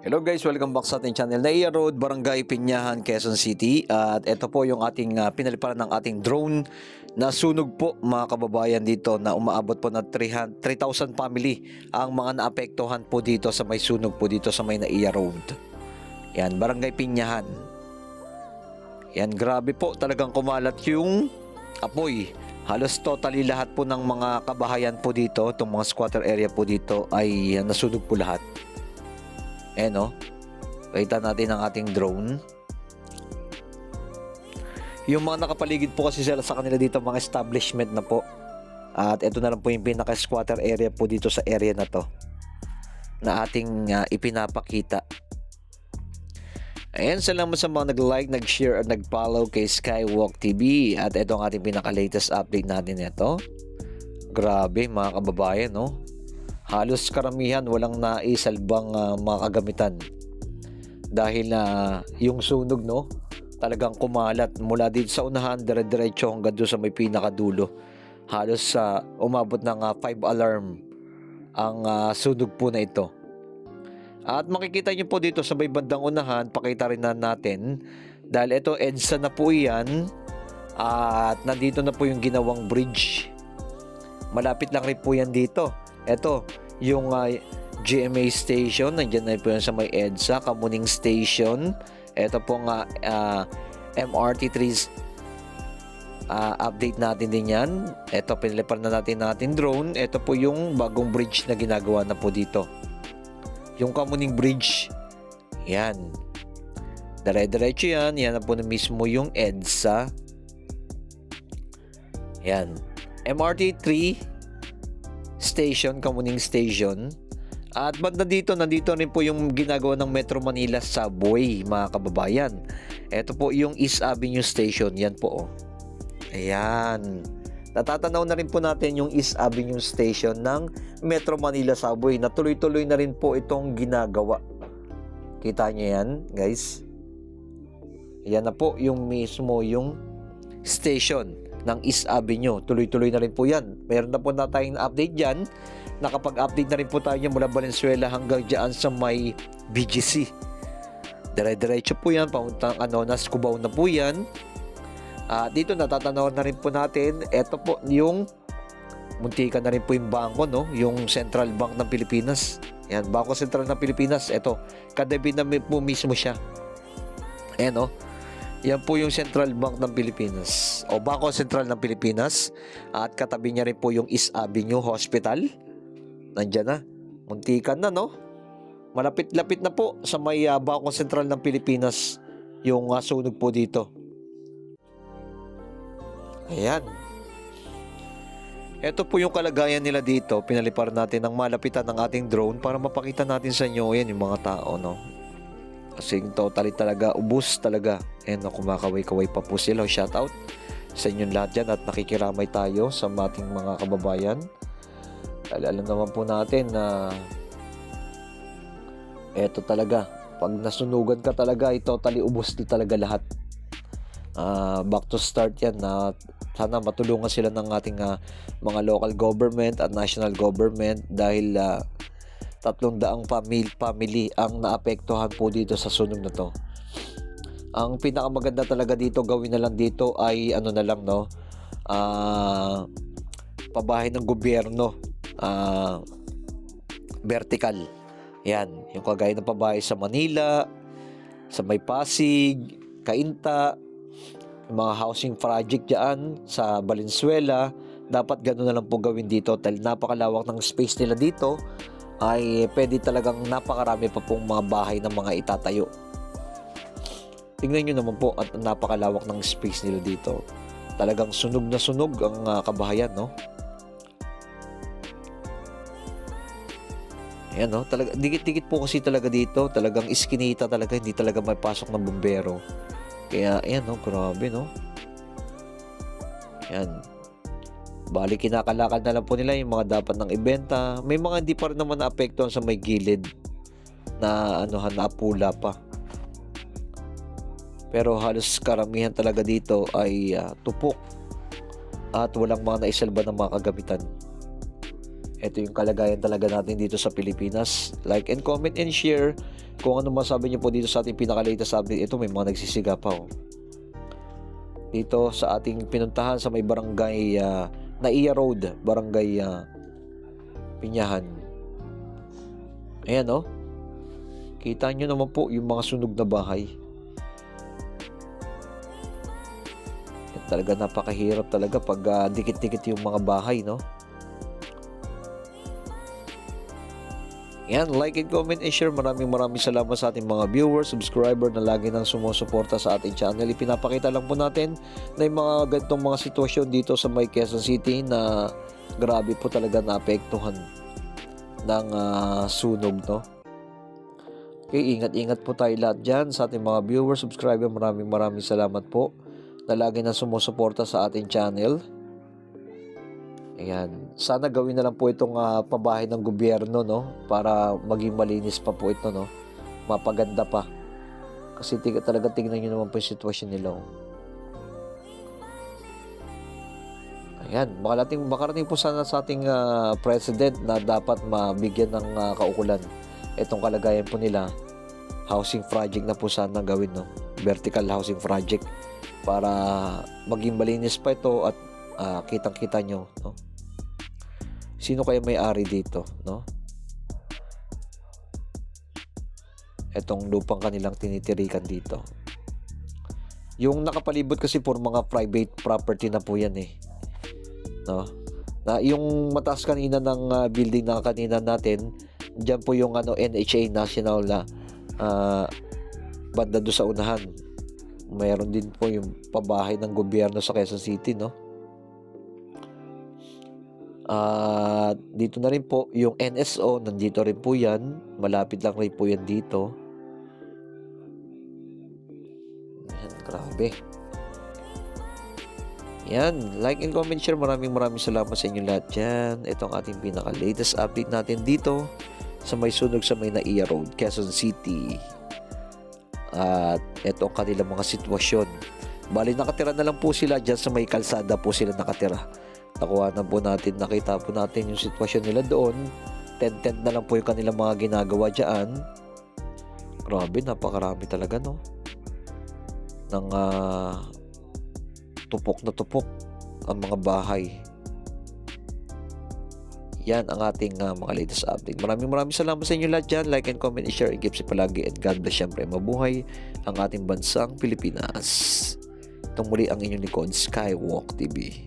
Hello guys, welcome back sa ating channel na Iya Road, Barangay Piñahan, Quezon City. At ito po yung ating pinaliparan ng ating drone na sunog po mga kababayan dito na umaabot po na 3,000 family ang mga naapektuhan po dito sa may sunog po dito sa may Iya Road. Yan, Barangay Piñahan. Yan, grabe po talagang kumalat yung apoy. Halos totally lahat po ng mga kabahayan po dito, itong mga squatter area po dito ay nasunog po lahat. No? Kita natin ang ating drone. Yung mga nakapaligid po kasi sila sa kanila dito, mga establishment na po. At ito na lang po yung pinaka-squatter area po dito sa area na to na ating ipinapakita. Ayan, salamat sa mga nag-like, nag-share at nag-follow kay Skywalk TV. At ito ang ating pinaka-latest update natin ito. Grabe mga kababayan, no? Halos karamihan walang naisalbang mga kagamitan dahil yung sunog, no, talagang kumalat mula dito sa unahan dire-diretso hanggang doon sa may pinakadulo. Halos umabot ng 5 alarm ang sunog po na ito. At makikita nyo po dito sa may bandang unahan, pakita rin natin dahil ito EDSA na po yan at nandito na po yung ginawang bridge. Malapit lang rin po yan dito. Ito, yung GMA station, nandiyan na po yan sa may EDSA, Kamuning Station. Ito po nga MRT 3 update natin din yan. Ito, pinilipan na natin drone. Ito po yung bagong bridge na ginagawa na po dito. Yung Kamuning Bridge. Yan. Dire-diretso yan. Yan na po na mismo yung EDSA. Yan. MRT 3 station, Kamuning Station. At banda dito, nandito rin po yung ginagawa ng Metro Manila Subway, mga kababayan. Ito po yung East Avenue Station. Yan po, oh. Ayan. Natatanaw na rin po natin yung East Avenue Station ng Metro Manila Subway na tuloy-tuloy na rin po itong ginagawa. Kita nyo yan, guys? Yan na po yung mismo yung station ng East Avenue. Tuloy-tuloy na rin po yan. Meron na po na tayong update dyan. Nakapag-update na rin po tayo mula Valenzuela hanggang dyan sa may BGC. Dire-diretso po yan. Pauntang nas Cubao na po yan. Dito natatanaw na rin po natin. Ito po yung muntikan na rin po yung bangko, no? Yung Central Bank ng Pilipinas. Yan, Bangko Sentral ng Pilipinas. Ito, kadabi na po mismo siya. Ayan, no? Yan po yung Central Bank ng Pilipinas o Bangko Sentral ng Pilipinas at katabi niya rin po yung East Avenue Hospital. Nandiyan na. Muntikan na, no? Malapit-lapit na po sa may Bangko Sentral ng Pilipinas yung sunog po dito. Ayan. Ito po yung kalagayan nila dito. Pinaliparan natin ng malapitan ng ating drone para mapakita natin sa inyo yan yung mga tao, no? Kasi totally talaga, ubos talaga. Kumakaway-kaway pa po sila. Shoutout sa inyong lahat dyan at nakikiramay tayo sa ating mga kababayan. Alam naman po natin na eto talaga, pag nasunugan ka talaga, totally ubos talaga lahat. Back to start yan na sana matulungan sila ng ating mga local government at national government dahil 300 family ang naapektuhan po dito sa sunog na to. Ang pinakamaganda talaga dito, gawin na lang dito ay na lang, no? Pabahay ng gobyerno. Vertical. Yan, yung kagaya ng pabahay sa Manila, sa may Pasig, Cainta, mga housing project diyan sa Valenzuela, dapat ganoon na lang po gawin dito dahil napakalawak ng space nila dito. Ay pwede talagang napakarami pa pong mga bahay ng mga itatayo. Tingnan nyo naman po at napakalawak ng space nila dito. Talagang sunog na sunog ang kabahayan, no? Ayan, no? Talaga, dikit-dikit po kasi talaga dito. Talagang iskinita talaga, hindi talaga may pasok ng bumbero. Kaya, ayan, no? Grabe, no? Ayan. Bali, kinakalakal na lang po nila yung mga dapat ng ibenta. May mga hindi pa rin naman naapektuhan sa may gilid na naapula pa. Pero halos karamihan talaga dito ay tupok at walang mga naisalba ng mga kagamitan. Ito yung kalagayan talaga natin dito sa Pilipinas. Like and comment and share kung ano masabi niyo po dito sa ating pinaka-latest update. Ito, may mga nagsisiga pa, oh. Dito sa ating pinuntahan sa may barangay Naiya Road, barangay Pinyahan. Ayan, oh. Kita nyo naman po yung mga sunog na bahay. Yan talaga, napakahirap talaga pag dikit-dikit yung mga bahay, no? Yan, like and comment and share. Maraming salamat sa ating mga viewers, subscriber na lagi nang sumusuporta sa ating channel. Ipinapakita lang po natin na yung mga ganitong mga sitwasyon dito sa may Quezon City na grabe po talaga naapektuhan ng sunog, no? Okay, ingat-ingat po tayo lahat dyan sa ating mga viewers, subscriber. Maraming salamat po na lagi nang sumusuporta sa ating channel. Ayan. Sana gawin na lang po itong pabahay ng gobyerno, no? Para maging malinis pa po ito, no? Mapaganda pa. Kasi talaga tingnan nyo naman po yung sitwasyon nila, oh. Ayan. Makarating po sana sa ating president na dapat mabigyan ng kaukulan itong kalagayan po nila. Housing project na po sana gawin, no? Vertical housing project para maging malinis pa ito at kitang-kita nyo, no? Sino kaya may-ari dito, no? Etong lupang kanilang tinitirikan dito. Yung nakapalibot kasi for mga private property na po yan, eh. No? Na yung mataas kanina ng building na kanina natin, diyan po yung NHA National na banda do sa unahan. Mayroon din po yung pabahay ng gobyerno sa Quezon City, no? Dito na rin po yung NSO, nandito rin po yan. Malapit lang rin po yan dito. Yan, grabe. Yan, like and comment, share. Maraming salamat sa inyo lahat dyan. Ito ang ating pinaka-latest update natin dito sa may sunog sa may Naiya Road, Quezon City. At ito ang kanilang mga sitwasyon. Bali, nakatira na lang po sila dyan sa may kalsada po sila nakatira. Nakuha na po natin, nakita po natin yung sitwasyon nila doon. Tent na lang po yung kanilang mga ginagawa dyan. Grabe, napakarami talaga, no? Ng tupok na tupok ang mga bahay. Yan ang ating mga latest update. Maraming salamat sa inyo lahat dyan. Like and comment and share. I-keep si palagi and God bless. Siyempre, mabuhay ang ating bansang Pilipinas. Itong muli ang inyong likod, Skywalk TV.